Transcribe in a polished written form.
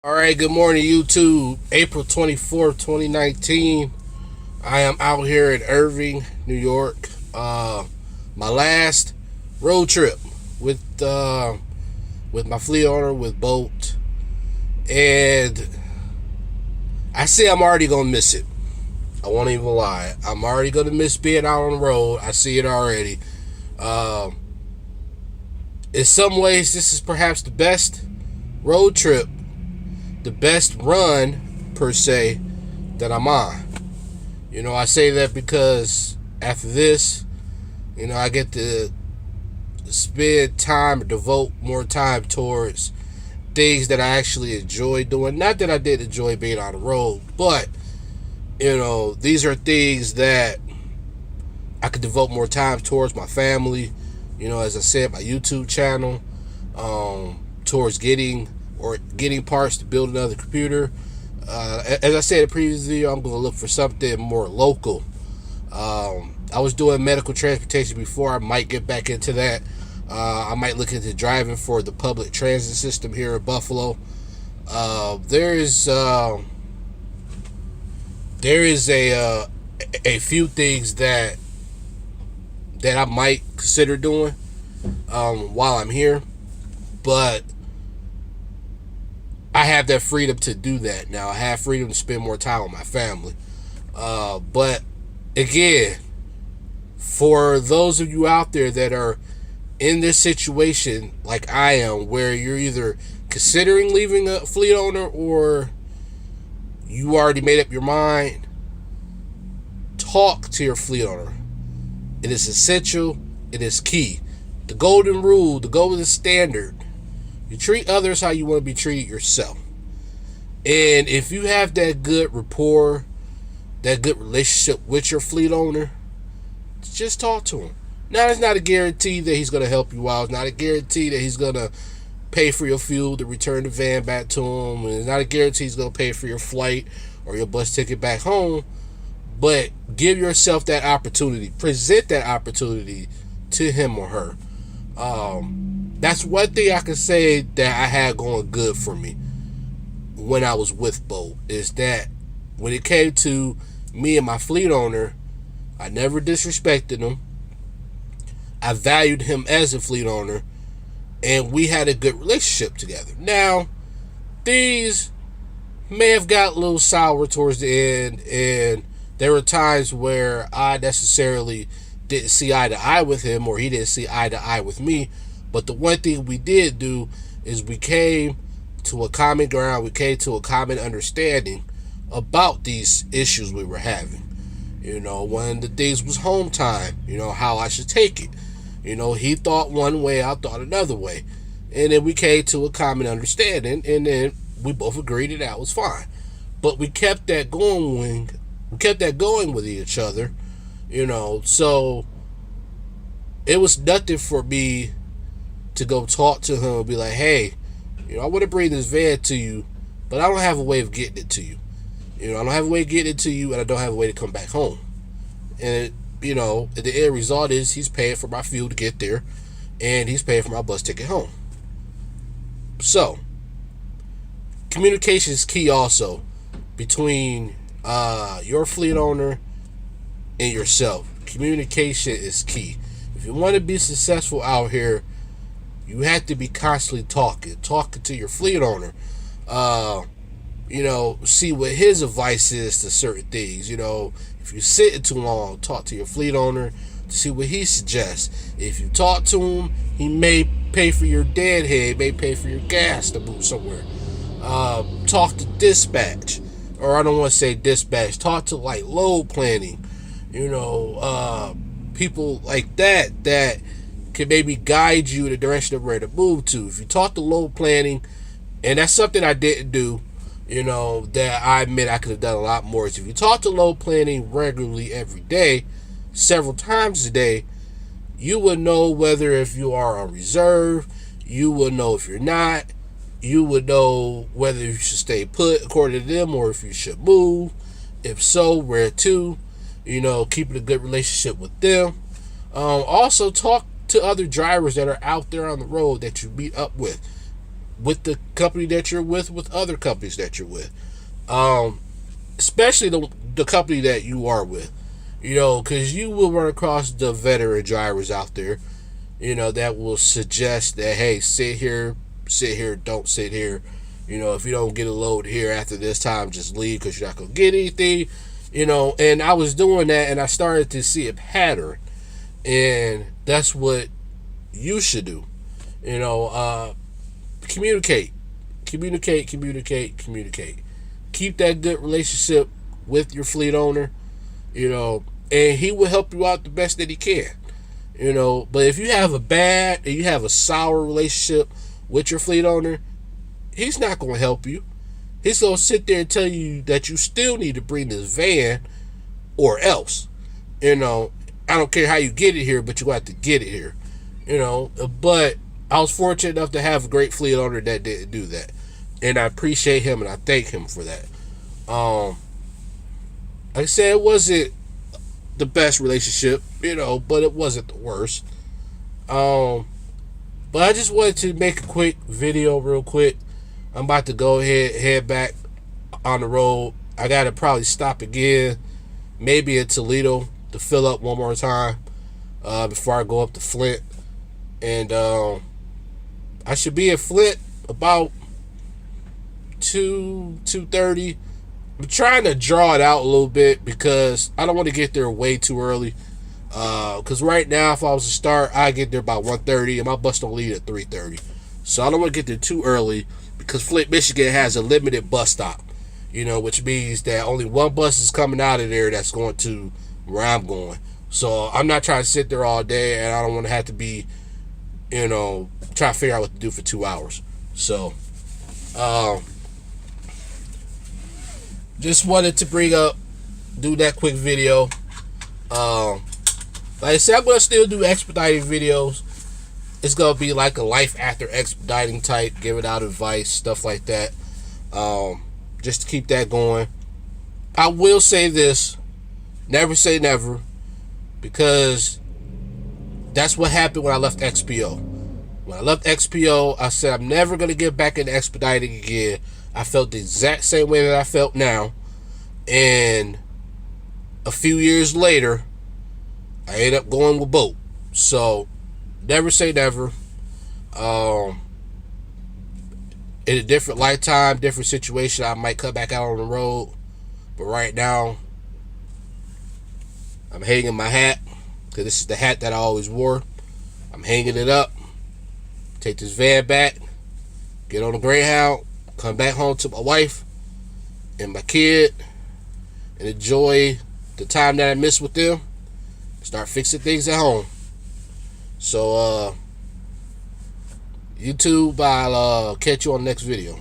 All right, good morning, YouTube. April 24th, 2019. I am out here in Irving, New York. My last road trip with my fleet owner with Bolt, and I see I'm already gonna miss it. I won't even lie. I'm already gonna miss being out on the road. I see it already. In some ways, this is perhaps the best road trip, the best run per se that I'm on. I say that because after this, I get to spend time or devote more time towards things that I actually enjoy doing. Not that I did enjoy being on the road, but these are things that I could devote more time towards my family. As I said, my YouTube channel, towards getting parts to build another computer. As I said in the previous video, I'm going to look for something more local. I was doing medical transportation before. I might get back into that. I might look into driving for the public transit system here in Buffalo. There is a few things that I might consider doing while I'm here, but I have that freedom to do that now. I have freedom to spend more time with my family. But again, for those of you out there that are in this situation like I am, where you're either considering leaving a fleet owner or you already made up your mind, talk to your fleet owner. It is essential. It is key. The golden rule, the golden standard: you treat others how you want to be treated yourself. And if you have that good rapport, that good relationship with your fleet owner, just talk to him. Now, it's not a guarantee that he's going to help you out. It's not a guarantee that he's going to pay for your fuel to return the van back to him. And it's not a guarantee he's going to pay for your flight or your bus ticket back home. But give yourself that opportunity. Present that opportunity to him or her. That's one thing I can say that I had going good for me when I was with Bolt, is that when it came to me and my fleet owner, I never disrespected him. I valued him as a fleet owner, and we had a good relationship together. Now, things may have got a little sour towards the end, and there were times where I necessarily didn't see eye to eye with him, or he didn't see eye to eye with me. But the one thing we did do is we came to a common ground. We came to a common understanding about these issues we were having. One of the things was home time, how I should take it. He thought one way, I thought another way. And then we came to a common understanding, and then we both agreed that was fine. But we kept that going. We kept that going with each other, so it was nothing for me to go talk to him and be like, hey, I want to bring this van to you, but I don't have a way of getting it to you. I don't have a way of getting it to you, and I don't have a way to come back home. And, the end result is he's paying for my fuel to get there, and he's paying for my bus ticket home. So, communication is key also between your fleet owner and yourself. Communication is key. If you want to be successful out here, you have to be constantly talking to your fleet owner. See what his advice is to certain things. If you're sitting too long, talk to your fleet owner to see what he suggests. If you talk to him, he may pay for your deadhead, may pay for your gas to move somewhere. Talk to dispatch, or I don't want to say dispatch. Talk to load planning. People like that can maybe guide you in the direction of where to move to. If you talk to load planning, and that's something I didn't do, that I admit I could have done a lot more. So if you talk to load planning regularly every day, several times a day, you will know whether if you are on reserve, you will know if you're not, you would know whether you should stay put according to them or if you should move. If so, where to, keeping a good relationship with them. Also talk to other drivers that are out there on the road that you meet up with. with the company that you're with other companies that you're with. Especially the company that you are with. Because you will run across the veteran drivers out there, that will suggest that, hey, sit here, don't sit here. If you don't get a load here after this time, just leave because you're not going to get anything. And I was doing that and I started to see a pattern. And that's what you should do. Communicate. Communicate. Keep that good relationship with your fleet owner, and he will help you out the best that he can. But if you have a sour relationship with your fleet owner, he's not going to help you. He's going to sit there and tell you that you still need to bring this van or else. I don't care how you get it here, but you have to get it here. But I was fortunate enough to have a great fleet owner that didn't do that. And I appreciate him and I thank him for that. Like I said, it wasn't the best relationship, but it wasn't the worst. But I just wanted to make a quick video real quick. I'm about to go ahead, head back on the road. I got to probably stop again, maybe in Toledo to fill up one more time before I go up to Flint. And I should be at Flint about 2:30. I'm trying to draw it out a little bit because I don't want to get there way too early. Because right now, if I was to start, I get there about 1:30, and my bus don't leave at 3:30. So I don't want to get there too early because Flint, Michigan has a limited bus stop. Which means that only one bus is coming out of there that's going to where I'm going. So I'm not trying to sit there all day, and I don't want to have to be, trying to figure out what to do for 2 hours. So, just wanted to do that quick video. Like I said, I'm going to still do expediting videos. It's going to be like a life after expediting type, giving out advice, stuff like that. Just to keep that going. I will say this, never say never, because that's what happened when I left XPO. When I left XPO, I said I'm never going to get back into expediting again. I felt the exact same way that I felt now. And a few years later, I ended up going with boat. So, never say never. In a different lifetime, different situation, I might come back out on the road. But right now, I'm hanging my hat, because this is the hat that I always wore. I'm hanging it up. Take this van back. Get on the Greyhound. Come back home to my wife and my kid. And enjoy the time that I missed with them. Start fixing things at home. So, YouTube, I'll catch you on the next video.